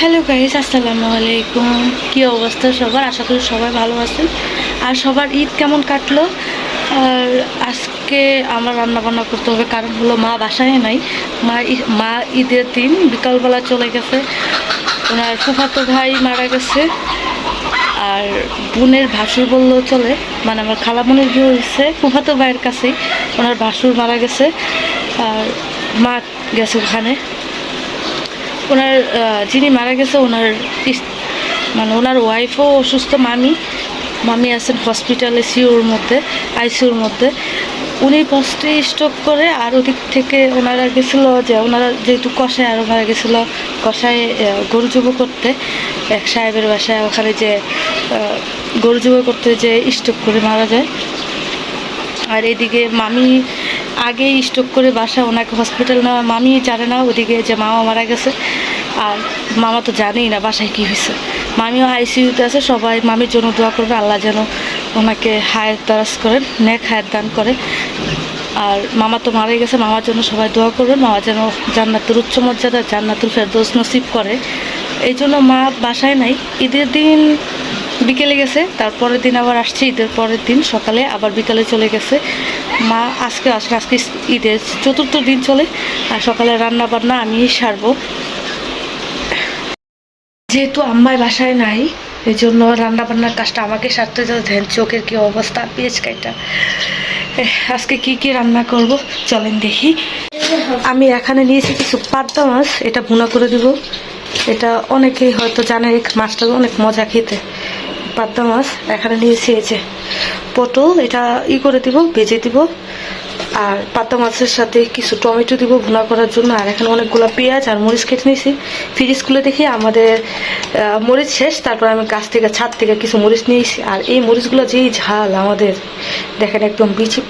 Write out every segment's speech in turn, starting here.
Hello guys, আসসালামু আলাইকুম। কী অবস্থা সবার? আশা করি সবাই ভালো আছেন। আর সবার ঈদ কেমন কাটলো? আর আজকে আমার রান্না বান্না করতে হবে, কারণ হলো মা বাসায় নাই। মা ঈদের দিন বিকালবেলা চলে গেছে। ওনার ফুফাতো ভাই মারা গেছে, আর বোনের ভাসুর বললেও চলে, মানে আমার খালামনির বিয়ে হয়েছে ফুফাতো ভাইয়ের কাছেই। ওনার ভাসুর মারা গেছে, আর মা গেছে ওখানে। ওনার যিনি মারা গেছে ওনার মানে ওনার ওয়াইফও অসুস্থ। মামি আছেন হসপিটালে, আইসিউর মধ্যে। উনি ফার্স্টে স্ট্রোক করে, আর ওদিক থেকে ওনারা গেছিলো, যে ওনারা যেহেতু কষায়, আর ওনারা গেছিলো কষায় গরু জবাই করতে এক সাহেবের বাসায়। ওখানে যে গরু জবাই করতে যে স্ট্রোক করে মারা যায়। আর এদিকে মামি আগেই স্ট্রোক করে বাসা, ওনাকে হসপিটাল নেওয়া মামি জানে না ওদিকে যে মামা মারা গেছে। আর মামা তো জানেই না বাসায় কী হয়েছে। মামিও আইসিইউতে আছে। সবাই মামির জন্য দোয়া করবে, আল্লাহ যেন ওনাকে হায়াত দারাজ করেন, নেক হায়াত দান করে। আর মামা তো মারা গেছে, মামার জন্য সবাই দোয়া করবেন, মামা যেন জান্নাতুল উচ্চ মর্যাদা জান্নাতুল ফেরদৌস নসিব করে। এই জন্য মা বাসায় নাই। ঈদের দিন বিকেলে গেছে, তারপরের দিন আবার আসছে, ঈদের পরের দিন সকালে আবার বিকালে চলে গেছে। মা আজকে ঈদের চতুর্থ দিন চলে, আর সকালে রান্না বান্না আমিই সারবো। যেহেতু আম্মাই বাসায় নাই, এই জন্য রান্না বান্নার কাজটা আমাকে সারতে দেন। চোখের কি অবস্থা, পেঁয়াজ কাইটা। আজকে কি রান্না করব চলেন দেখি। আমি এখানে নিয়েছি কিছু পাবদা মাছ, এটা ভুনা করে দিব। এটা অনেকেই হয়তো জানে, এই মাছটা অনেক মজা খেতে। পাবদা মাছ এখানে নিয়েছি। এই যে পটল, এটা করে দিব, ভেজে দিব। আর পাবদা মাছের সাথে কিছু টমেটো দিব ভুনা করার জন্য। আর এখানে অনেকগুলো পেঁয়াজ আর মরিচ কেটে নিয়েছি। ফ্রিজ খুলে দেখি আমাদের মরিচ শেষ। তারপর আমি ছাদ থেকে কিছু মরিচ নিয়েছি। আর এই মরিচগুলো যেই ঝাল আমাদের, দেখেন একদম বিচি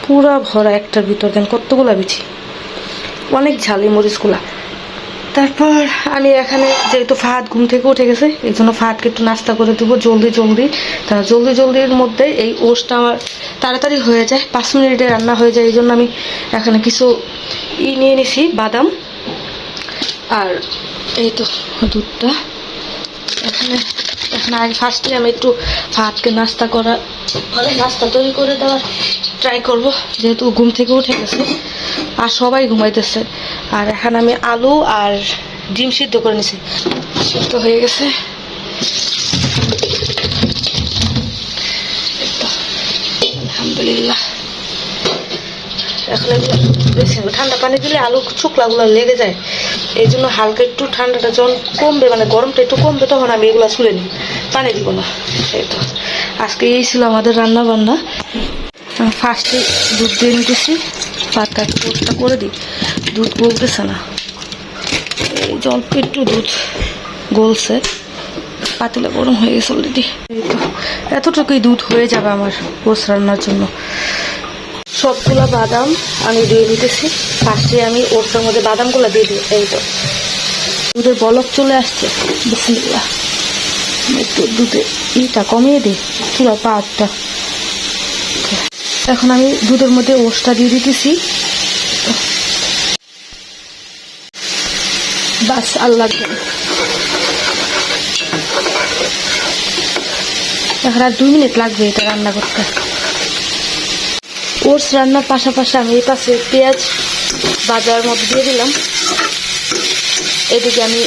পুরা ভরা, একটার ভিতর দেন কতগুলো বিচি, অনেক ঝাল এই মরিচগুলা। তারপর আমি এখানে যেহেতু ফাহাদ ঘুম থেকে উঠে গেছে, এই জন্য ফাহাদকে একটু নাস্তা করে দেবো জলদির মধ্যে। এই ওটসটা আমার তাড়াতাড়ি হয়ে যায়, 5 মিনিটে রান্না হয়ে যায়। এই জন্য আমি এখানে কিছু নিয়ে নিছি, বাদাম। আর এই তো দুধটা এখানে আগে ফার্স্টে আমি একটু ফাহাদকে নাস্তা তৈরি করে দেওয়ার ট্রাই করব, যেহেতু ঘুম থেকে উঠে গেছে আর সবাই ঘুমাইতেছে। আর এখানে আমি আলু আর ডিম সিদ্ধ করে নিছি, সিদ্ধ হয়ে গেছে। আলহামদুলিল্লাহ। এখন বেশি ঠান্ডা পানি দিলে আলু শুকলাগুলো লেগে যায়। এই জন্য হালকা একটু ঠান্ডাটা যখন কমবে, মানে গরমটা একটু কমবে, তখন আমি এগুলো ছুলে নিই, পানি দিব না। এই তো আজকে এই ছিল আমাদের রান্না বান্না। ফার্স্টে দুধ দিয়ে নিতেছি, পাতা পোস্টটা করে দিই। দুধ গলতেছে না, এই যে অল্প একটু দুধ গলছে, পাতিলা গরম হয়ে গেছে অলরেডি। এই তো এতটুকুই দুধ হয়ে যাবে আমার পোস্ট রান্নার জন্য। সবগুলা বাদাম আমি দিয়ে নিতেছি। ফার্স্টে আমি ওটার মধ্যে বাদামগুলো দিয়ে দিই। এই তো দুধের বলক চলে আসছে, বিসমিল্লাহ। একটু দুধে কমিয়ে দিই, চুলা পাহাড়টা। এখন আমি দুধের মধ্যে ওটসটা দিয়ে দিতেছি। বাস আল্লাহ, এখন আর 2 মিনিট লাগবে এটা রান্না করতে। ওটস রান্নার পাশাপাশি আমি এই পাশে পেঁয়াজ বাজার মধ্যে দিয়ে দিলাম। এদিকে আমি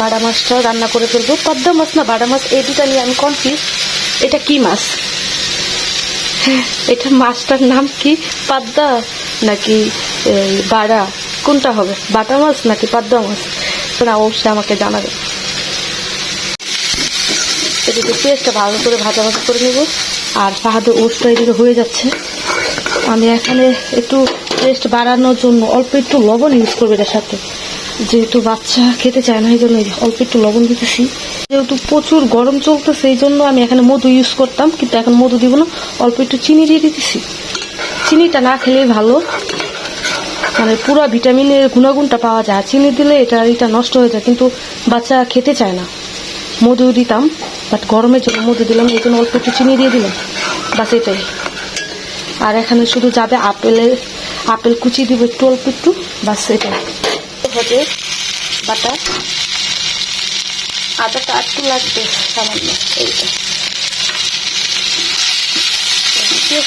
বাটা মাছটাও রান্না করে ফেলবো। পাবদা মাছ না বাটা মাছ, এই দুটা নিয়ে আমি কনফিউজ। এটা কি মাছ? এটা মাছটার নাম কি, পাবদা নাকি বাড়া, কোনটা হবে? বাটা মাছ নাকি পাবদা মাছ? না, অবশ্যই আমাকে জানাবে। এদিকে পেঁয়াজটা ভালো করে ভাজা করে নেব। আর ফাহাদের ওটসটা এদিকে হয়ে যাচ্ছে। আমি এখানে একটু টেস্ট বাড়ানোর জন্য অল্প একটু লবণ ইউজ করবো এটার সাথে, যেহেতু বাচ্চা খেতে চায় না, এই জন্য অল্প একটু লবণ দিতেছি। যেহেতু প্রচুর গরম চলতেছে, এই জন্য আমি এখানে মধু ইউজ করতাম, কিন্তু এখন মধু দিব না, অল্প একটু চিনি দিয়ে দিতেছি। চিনিটা না খেলেই ভালো, মানে পুরো ভিটামিনের গুণাগুণটা পাওয়া যায়। চিনি দিলে এটা নষ্ট হয়ে যায়, কিন্তু বাচ্চা খেতে চায় না। মধু দিতাম, বাট গরমের জন্য মধু দিলাম, এই জন্য অল্প একটু চিনি দিয়ে দিলাম, বাস এটাই। আর এখানে শুধু যাবে আপেল কুচি দিব একটু, অল্প একটু, বাস এটাই। বাটা আদাটা একটু লাগবে সামান্য, এইটা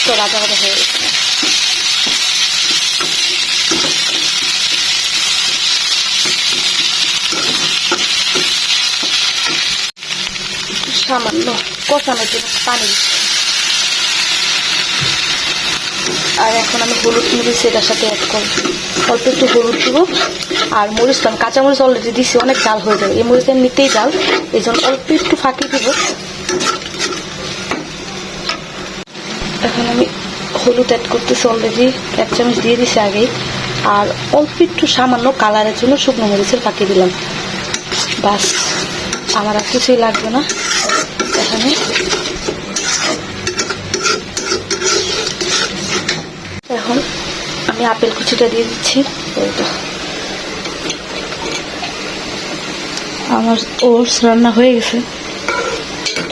তো রাজা রাজা হয়ে গেছে। সামান্য কষানোর জন্য পানি দিচ্ছি। আর এখন আমি হলুদ মরিচ এটার সাথে অ্যাড করব, অল্প একটু হলুদ দেবো। আর মরিচটা আমি কাঁচামরিচ অলরেডি দিচ্ছি, অনেক জাল হয়ে যাবে, এই মরিচটা নিতেই জাল, এই জন্য অল্প একটু ফাঁকি দিব। এখন আমি হলুদ অ্যাড করতেছি, অলরেডি 1 চামচ দিয়ে দিছি আগেই। আর অল্প একটু সামান্য কালারের জন্য শুকনো মরিচের ফাঁকি দিলাম, বাস আমার আর কিছুই লাগবে না এখানে। এখন আমি আপেল কুচিটা দিয়ে দিচ্ছি। আমার ওটস রান্না হয়ে গেছে,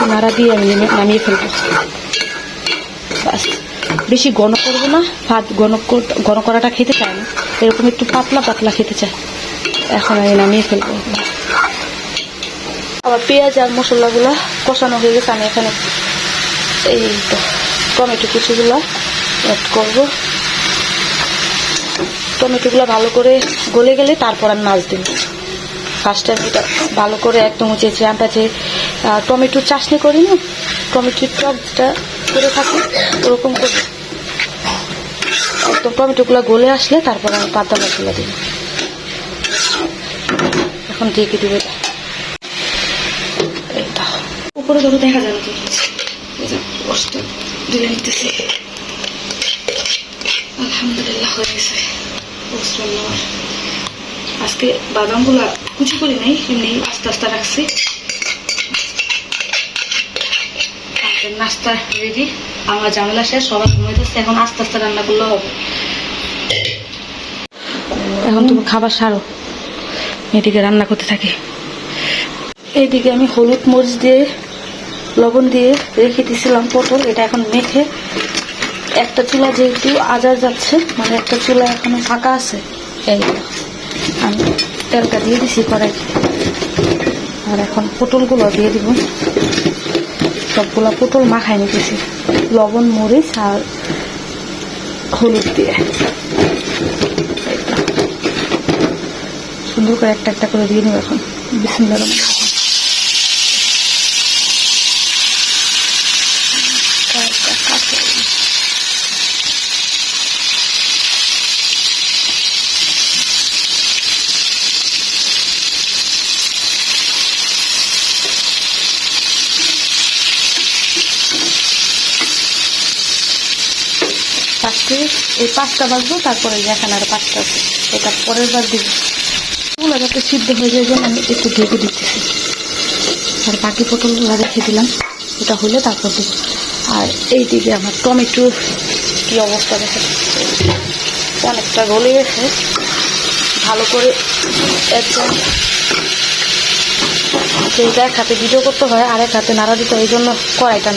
নাড়া দিয়ে আমি নামিয়ে ফেলবো। বাস বেশি ঘন করবো না, ভাত ঘন করাটা খেতে চায় না, এরকম একটু পাতলা পাতলা খেতে চায়। এখন আমি নামিয়ে ফেলবো। আবার পেঁয়াজ আর মশলাগুলো কষানো হয়ে গেছে, আমি এখানে এই টমেটো কুচিগুলো অ্যাড করবো। টমেটোগুলো ভালো করে গলে গেলে তারপর আমি মাছ দিব। ফার্স্টে আমি এটা ভালো করে একদম চেঁচে, আমরা যে টমেটোর চাশনি করি না, টমেটোর টক যেটা করে থাকি ওরকম করে একদম টমেটোগুলো গলে আসলে তারপর আমি পাতা মাছগুলো দিব। এখন ঢেকে দিব। এইটা উপরে ধরো দেখা যাবে তো, দিলে নিতেছি। আলহামদুলিল্লাহ হয়ে গেছে। আজকে বাদামগুলা কুচি করি নাই, এমনি আস্তে আস্তে রাখছি। নাস্তা রেডি, আমার ঝামেলা শেষ, সবাই ঘুমাইতেছে, এখন আস্তে আস্তে রান্না করলে হবে। এখন তুমি খাবার সারো, এদিকে রান্না করতে থাকি। এইদিকে আমি হলুদ মরিচ দিয়ে লবণ দিয়ে রেখে দিয়েছিলাম পটল, এটা এখন মেখে একটা চুলা যেহেতু আজার যাচ্ছে, মানে একটা চুলা এখনো ফাঁকা আছে, এই আমি তেলটা দিয়ে দিছি কড়াই। আর এখন পটলগুলো দিয়ে দিব, সবগুলা পটল মাখাই নিতেছি লবণ মরিচ আর হলুদ দিয়ে। সুন্দর করে একটা একটা করে দিয়ে নিব এখন। বিসমিল্লাহির রহমানির রহিম। এই 5টা বাজবো, তারপরে এখানে আর 5টা আছে, এটা পরের বার দিব। ওগুলো যাতে সিদ্ধ হয়ে যায় জন্য আমি একটু ঢেকে দিতেছি। আর বাকি পটলগুলো রেখে দিলাম, এটা হলে তারপর দিব। আর এই দিকে আমার টমেটো কি অবস্থা দেখে, অনেকটা গলে গেছে। ভালো করে একদম এক হাতে ভিডিও করতে হয়, আর এক হাতে নাড়া দিতে হয়, এই জন্য কড়াইটা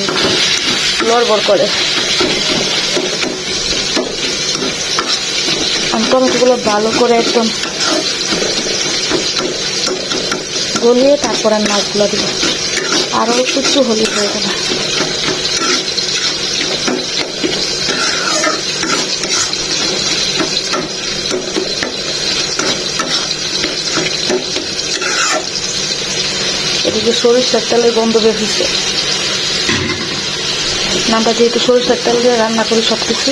লড়বড় করে। আমি টমেটোগুলো ভালো করে একদম গলিয়ে তারপর আমি মাছগুলো দিব। আরও একটু হলুদ হয়ে গেল। এদিকে সরিষার তেলের গন্ধ বের হয়েছে। আমরা যেহেতু সরিষার তেল দিয়ে রান্না করি সব কিছু,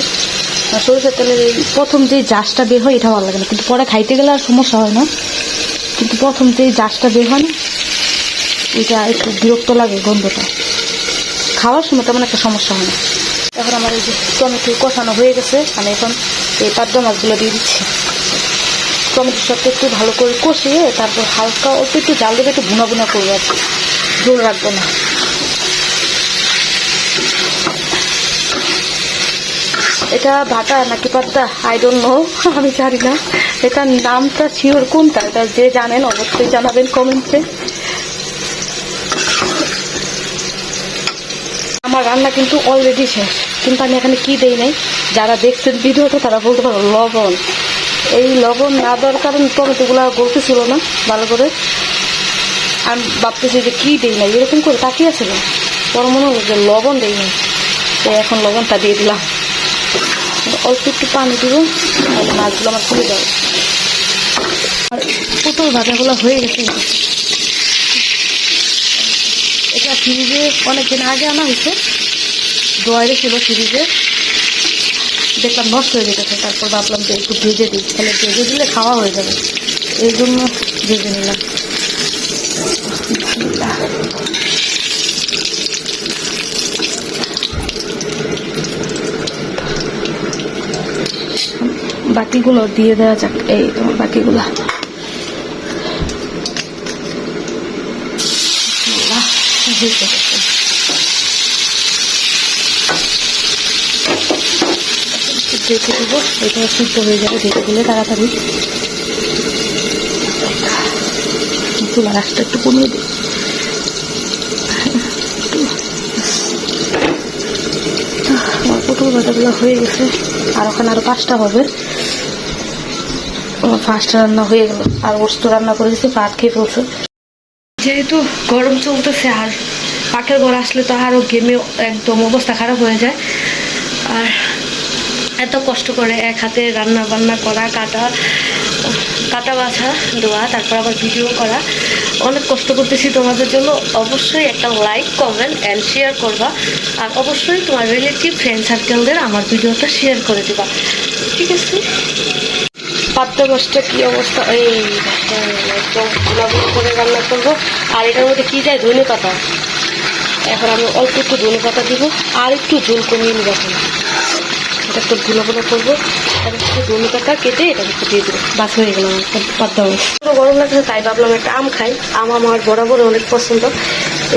সরিষার তেলের এই প্রথম যে জাসটা বের হয় এটা ভালো লাগে না, কিন্তু পরে খাইতে গেলে আর সমস্যা হয় না। কিন্তু প্রথম যে জাসটা বের হয় না, এটা একটু বিরক্ত লাগে গন্ধটা। খাওয়ার সময় তেমন একটা সমস্যা হয় না। এখন আমার এই যে টমেটো কষানো হয়ে গেছে, আমি এখন এই পাবদা মাছগুলো দিয়ে দিচ্ছি। টমেটোর সাথে একটু ভালো করে কষিয়ে তারপর হালকা অল্প একটু জাল দেবে, একটু ভুনা ভুনা করবো, আর ঝোল রাখবো না। এটা বাটা নাকি পাতা আই ডোন্ট নো, আমি জানি না এটার নামটা শিওর কোনটা, এটা যে জানেন অবশ্যই জানাবেন কমেন্টে। আমার রান্না কিন্তু অলরেডি শেষ, কিন্তু আমি এখানে কি দেই নাই, যারা দেখছেন ভিডিওটা তারা বলতে পারো লবণ। এই লবণ না দেওয়ার কারণে টমেটোগুলো গলতেছিল না ভালো করে, আমি ভাবতেছি যে কী দিই না, এরকম করে তাকিয়ে আছে না, বড় মনে হলো যে লবণ দিই না, তো এখন লবণটা দিয়ে দিলাম। অল্প একটু পানি দিব, তাহলে মাছগুলো আমার খুলে যাবে। আর পটল ভাজাগুলো হয়ে গেছে। এটা ফ্রিজে অনেকদিন আগে আনা হয়েছে, ড্রয়ারে ছিল ফ্রিজে, দেখলাম নষ্ট হয়ে যেতেছে। তারপর ভাবলাম যে একটু ভেজে দিই, তাহলে ভেজে দিলে খাওয়া হয়ে যাবে, এই জন্য ভেজে নিলাম। বাকিগুলো দিয়ে দেওয়া যাক, এই তোমার বাকিগুলো। রেখে দেবো, এটা সিদ্ধ হয়ে যাবে রেখে দিলে তাড়াতাড়ি। চুলার আঁচটা একটু কমিয়ে দিই। আমার পটল ভাজাগুলো হয়ে গেছে, আর ওখানে আরো 5টা হবে। আমার 5টা রান্না হয়ে গেল, আর ওস্ত রান্না করে দিচ্ছি, ভাত খেয়ে ফেলছে। যেহেতু গরম চলতেছে, আর পাকের ঘর আসলে তো আরও গেমে একদম অবস্থা খারাপ হয়ে যায়। আর এত কষ্ট করে এক হাতে রান্না বান্না করা, কাটা বাছা দেওয়া, তারপর আবার ভিডিও করা, অনেক কষ্ট করতেছি তোমাদের জন্য। অবশ্যই একটা লাইক, কমেন্ট অ্যান্ড শেয়ার করবা, আর অবশ্যই তোমার রিলেটিভ ফ্রেন্ড সার্কেলদের আমার ভিডিওটা শেয়ার করে দিবা, ঠিক আছে? পাত্তা মাছটা কী অবস্থা, এই একদম গুলাগুলো করে রান্না করবো। আর এটার মধ্যে কী যায়, ধনে পাতা। এখন আমি অল্প একটু ধনে পাতা দিব, আর একটু ঝোল কমিয়ে নিব। এখন এটা একটু গুলো করবো, আর একটু ধনে পাতা কেটে এটা একটু দিয়ে দেবো, বাস হয়ে গেল পাত্তা মাছ। পুরো গরম লাগছে, তাই ভাবলাম একটা আম খাই। আম আমার বরাবর অনেক পছন্দ,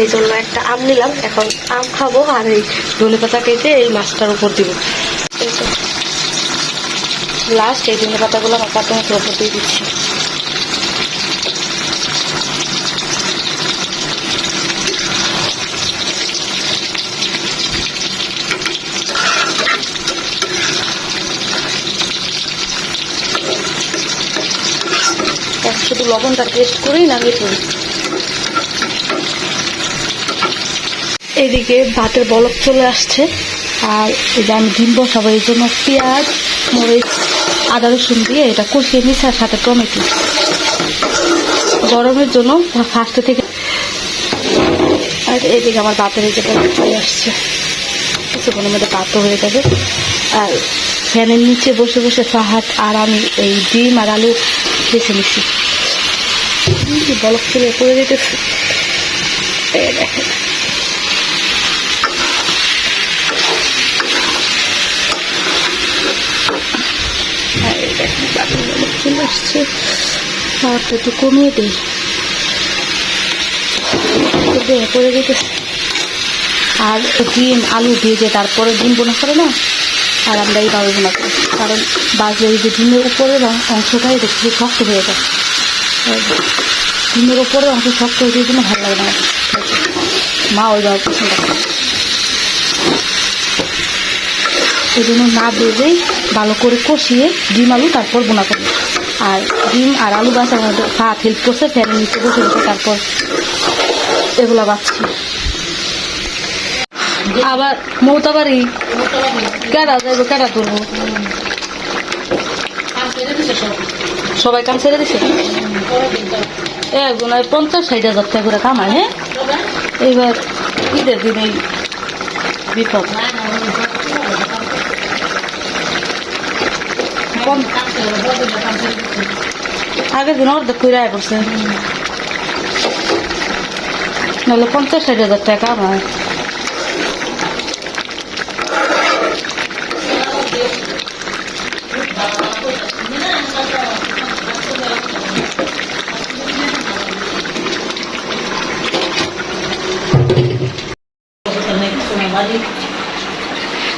এই জন্য একটা আম নিলাম। এখন আম খাবো, আর এই ধনে পাতা কেটে এই মাছটার উপর দিব। লাস্ট এই ধনে পাতাগুলো আমার পাতা মাছের উপর দিয়ে দিচ্ছি। শুধু লবণটা টেস্ট করেই নামিয়ে ফেলি। এদিকে ভাতের বলক চলে আসছে, আর এই যে আমি ডিম বসাবো, এই জন্য পেঁয়াজ, মরিচ, আদা রসুন দিয়ে এটা কষিয়ে নিচ্ছি, আর সাথে টমেটো। গরমের জন্য ফার্স্টে থেকে। আর এইদিকে আমার ভাতের এই যেটা চলে আসছে, কিছুক্ষণের মধ্যে ভাতও হয়ে যাবে। আর ফ্যানের নিচে বসে বসে ফাহাদ আর আমি এই ডিম আর আলু বেছে নিচ্ছি। বলক চলে পড়ে যেতেছে, দেখেন। চলে আসছে, খাওয়ারটা একটু কমিয়ে দিই, পড়ে যেতেছে। আর ডিম আলু ভেজে তারপরে ডিম বোনা করে না, আর আমরা এইভাবে বোনা করি, কারণ বাজে এই যে ডিমের উপরের অংশটাই দেখছি শক্ত হয়ে যায়। ডিমের উপরের অংশ শক্ত হয়ে জন্য ভালো লাগে না, মা ওইভাবে পছন্দ করে। এই জন্য না ভেজেই ভালো করে কষিয়ে ডিম আলু তারপর বোনা করি। আর ডিম আর আলু বাঁচার মধ্যে ভাত হেল্প করছে, ফ্যানের নিচে বসে বসে তারপর এগুলো বাঁচছি। আবার মৌতাবাড়ি কেডা যাইবো, কেডা তুলবো, সবাই কাম ছেড়ে দিছে। একজন 50-60 হাজার টাকা করে কামায়। হ্যাঁ, এইবার ঈদের দিন এই বিপদ। আগের দিন অর্ধেক করে আয় করছে, নাহলে 50-60 হাজার টাকা কামায়।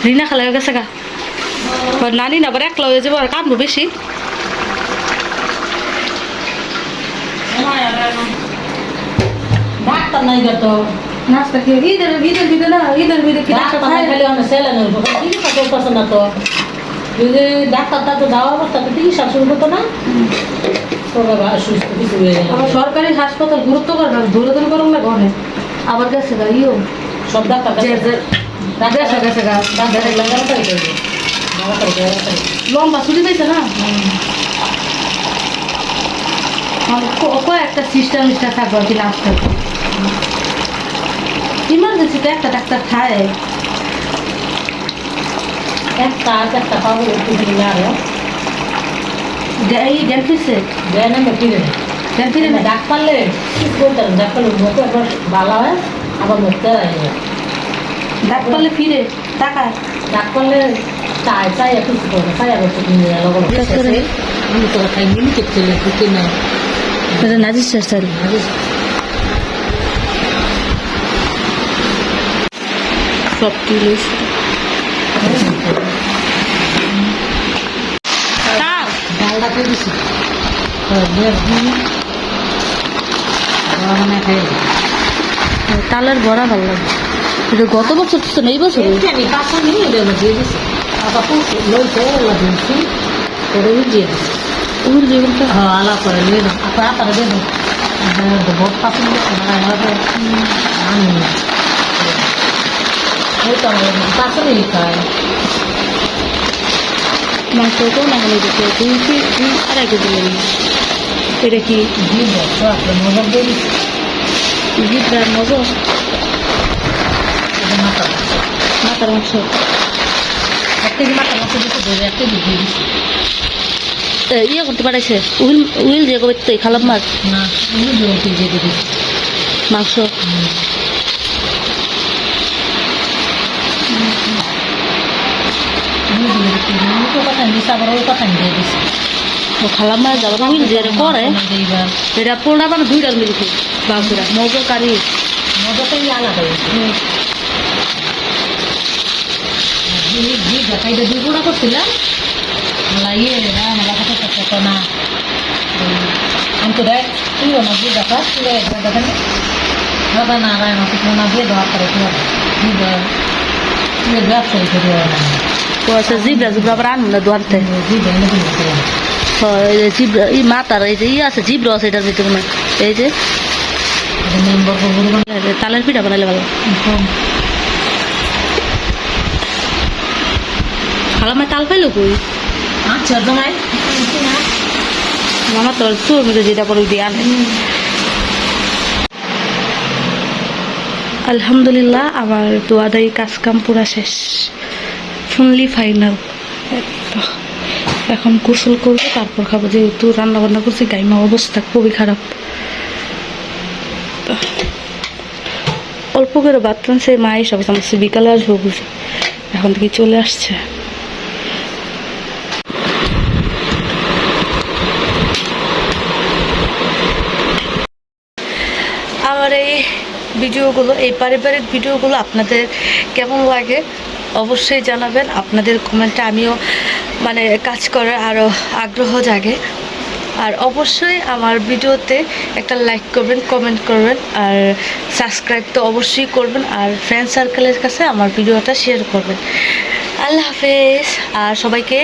রিনা খালা গেছে গা, নানি না আবার একলা হয়ে যাবো, আর কামড়ো বেশি। ডাক্তার নাই তো নাস্তা খেয়ে ঈদের ঈদের দিকে না, ঈদের দিকে ডাক্তার নাই খালি আমার ছেলে নেই পছন্দ না তো। ডাক্তারটা তো যাওয়া অবস্থাতে চিকিৎসা শুরু করতো না, সুস্থ কিছু হয়ে গেল। আমার সরকারি হাসপাতাল গুরুত্ব করে না, দূরে দূরে করুন না ঘরে আবার গেছে গা ইও সব ডাক্তার গেছে গা লম্বা ছুটি পাইছে না। একটা সিস্টেম থাকবো আর কি লাস্ট ইমার্জেন্সিতে একটা ডাক্তার খায় একটা পাবো আরো এই জ্ঞান ফিরছে দেয় না ফিরে জ্ঞান ফিরে না ডাক পারলে করতাম, ডাক পারলে মতো একবার ভালো হয়, আবার মরতে ডাক পারলে ফিরে টাকা ডাক পারলে চাই একটু করে চাই আবার তোরা খাই মিনি করতে ঢুকে না নাজিস স্যার সব কিলো ডালটা করে দিছি খাই তালের বড়া ভালো লাগে এটা গত বছর তো নেই বছর আমি কাঁচা নিয়ে দিয়ে দিছি লইছে দিয়েছি করে দিয়ে দিছি উল জীবন তো হ্যাঁ আলাপ করে নিয়ে আপনারা দেবেন বহুত পছন্দ আমি ওই তো কাঁচা নিয়ে খায় মাংস তো না হলে দিতে দুই আড়াই কেজি লাগে এটা কি মজা দিয়ে দিচ্ছি জিব্রার মজা মাথার মাংস এক কেজি মাথা মাংস দিতে দেবে, এক কেজি দিয়ে দিচ্ছি ইয়ে করতে পারাইছে উইল উইল দিয়ে কবে তো খালাম মাছ না দিয়ে দিচ্ছি মাংস খালাম মাছ যাবো উইল দিয়ে করে এটা পোড়া মানে দুইটা মিলছে বাবুরা মজা কারি মজাটাই আলাদা দুই গুঁড়া করছিলাম লাগিয়ে মেলা কথা করতে না আমি তো দেখ তুই না দুই দেখা দেখেন দাদা না রায় না কিছু না দিয়ে দেওয়া করে তুই ব্যবসায়ী করে পয়সা জিব্রা জিব্রা আবার আনুন না দোয়ানতে জিব্রা এই মাতার এই যে ইয়ে আছে জিব্রা আছে এটার ভিতরে না এই যে তালের পিঠা বানাইলে ভালো খালামায় তাল পাইলো কই আচ্ছা তোমায় মামা তোর তোর মধ্যে যেটা পরে দিয়ে আনে আলহামদুলিল্লাহ আমার দোয়াদাই কাজকাম পুরা শেষ ফুললি ফাইনাল এখন গোসল করবো তারপর খাবো যেহেতু রান্না বান্না করছি গাইমা অবস্থা খুবই খারাপ অল্প করে বাথরুম সেই মা এসব আমার বিকালে আসবো বুঝি এখন থেকে চলে আসছে আমার এই ভিডিওগুলো এই পারিবারিক ভিডিওগুলো আপনাদের কেমন লাগে অবশ্যই জানাবেন আপনাদের কমেন্টে আমিও মানে কাজ করার আরও আগ্রহ জাগে আর অবশ্যই আমার ভিডিওতে একটা লাইক করবেন কমেন্ট করবেন আর সাবস্ক্রাইব তো অবশ্যই করবেন আর ফ্রেন্ড সার্কেলের কাছে আমার ভিডিওটা শেয়ার করবেন আল্লাহ হাফেজ আর সবাইকে